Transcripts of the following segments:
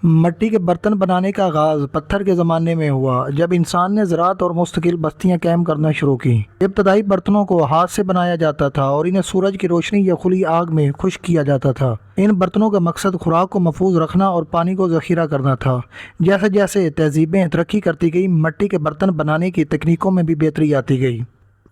مٹی کے برتن بنانے کا آغاز پتھر کے زمانے میں ہوا، جب انسان نے زراعت اور مستقل بستیاں قائم کرنا شروع کی۔ ابتدائی برتنوں کو ہاتھ سے بنایا جاتا تھا اور انہیں سورج کی روشنی یا کھلی آگ میں خشک کیا جاتا تھا۔ ان برتنوں کا مقصد خوراک کو محفوظ رکھنا اور پانی کو ذخیرہ کرنا تھا۔ جیسے جیسے تہذیبیں ترقی کرتی گئی، مٹی کے برتن بنانے کی تکنیکوں میں بھی بہتری آتی گئی۔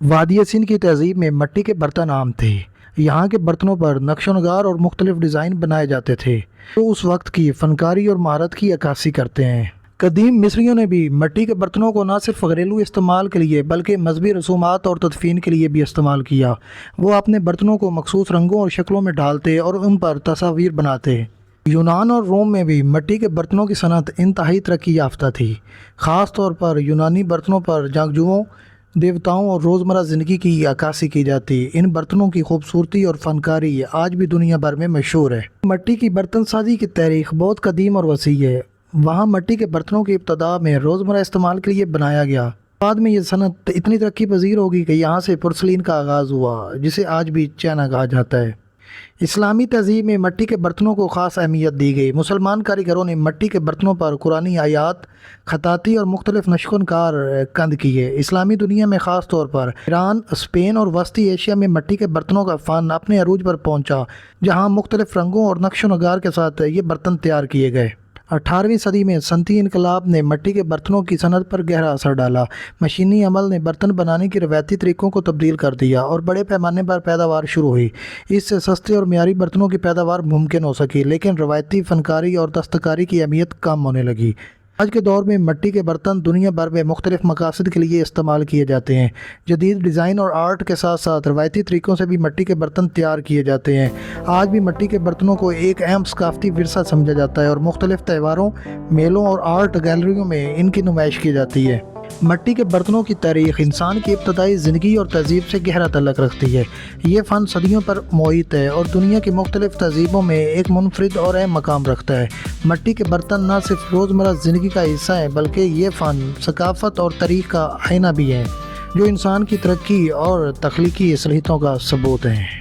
وادی سندھ کی تہذیب میں مٹی کے برتن عام تھے۔ یہاں کے برتنوں پر نقش و نگار اور مختلف ڈیزائن بنائے جاتے تھے جو اس وقت کی فنکاری اور مہارت کی عکاسی کرتے ہیں۔ قدیم مصریوں نے بھی مٹی کے برتنوں کو نہ صرف گھریلو استعمال کے لیے بلکہ مذہبی رسومات اور تدفین کے لیے بھی استعمال کیا۔ وہ اپنے برتنوں کو مخصوص رنگوں اور شکلوں میں ڈھالتے اور ان پر تصاویر بناتے۔ یونان اور روم میں بھی مٹی کے برتنوں کی صنعت انتہائی ترقی یافتہ تھی۔ خاص طور پر یونانی برتنوں پر جنگجوؤں، دیوتاؤں اور روزمرہ زندگی کی عکاسی کی جاتی۔ ان برتنوں کی خوبصورتی اور فنکاری آج بھی دنیا بھر میں مشہور ہے۔ مٹی کی برتن سازی کی تاریخ بہت قدیم اور وسیع ہے۔ وہاں مٹی کے برتنوں کی ابتدا میں روزمرہ استعمال کے لیے بنایا گیا۔ بعد میں یہ صنعت اتنی ترقی پذیر ہوگی کہ یہاں سے پورسلین کا آغاز ہوا، جسے آج بھی چائنا کہا جاتا ہے۔ اسلامی تہذیب میں مٹی کے برتنوں کو خاص اہمیت دی گئی۔ مسلمان کاریگروں نے مٹی کے برتنوں پر قرآنی آیات، خطاطی اور مختلف نقش و نگار کند کیے۔ اسلامی دنیا میں خاص طور پر ایران، اسپین اور وسطی ایشیا میں مٹی کے برتنوں کا فن اپنے عروج پر پہنچا، جہاں مختلف رنگوں اور نقش و نگار کے ساتھ یہ برتن تیار کیے گئے۔ 18ویں صدی میں صنعتی انقلاب نے مٹی کے برتنوں کی صنعت پر گہرا اثر ڈالا۔ مشینی عمل نے برتن بنانے کی روایتی طریقوں کو تبدیل کر دیا اور بڑے پیمانے پر پیداوار شروع ہوئی۔ اس سے سستے اور معیاری برتنوں کی پیداوار ممکن ہو سکی، لیکن روایتی فنکاری اور دستکاری کی اہمیت کم ہونے لگی۔ آج کے دور میں مٹی کے برتن دنیا بھر میں مختلف مقاصد کے لیے استعمال کیے جاتے ہیں۔ جدید ڈیزائن اور آرٹ کے ساتھ ساتھ روایتی طریقوں سے بھی مٹی کے برتن تیار کیے جاتے ہیں۔ آج بھی مٹی کے برتنوں کو ایک اہم ثقافتی ورثہ سمجھا جاتا ہے اور مختلف تہواروں، میلوں اور آرٹ گیلریوں میں ان کی نمائش کی جاتی ہے۔ مٹی کے برتنوں کی تاریخ انسان کی ابتدائی زندگی اور تہذیب سے گہرا تعلق رکھتی ہے۔ یہ فن صدیوں پر محیط ہے اور دنیا کی مختلف تہذیبوں میں ایک منفرد اور اہم مقام رکھتا ہے۔ مٹی کے برتن نہ صرف روزمرہ زندگی کا حصہ ہیں بلکہ یہ فن، ثقافت اور تاریخ کا آئینہ بھی ہے، جو انسان کی ترقی اور تخلیقی صلاحیتوں کا ثبوت ہے۔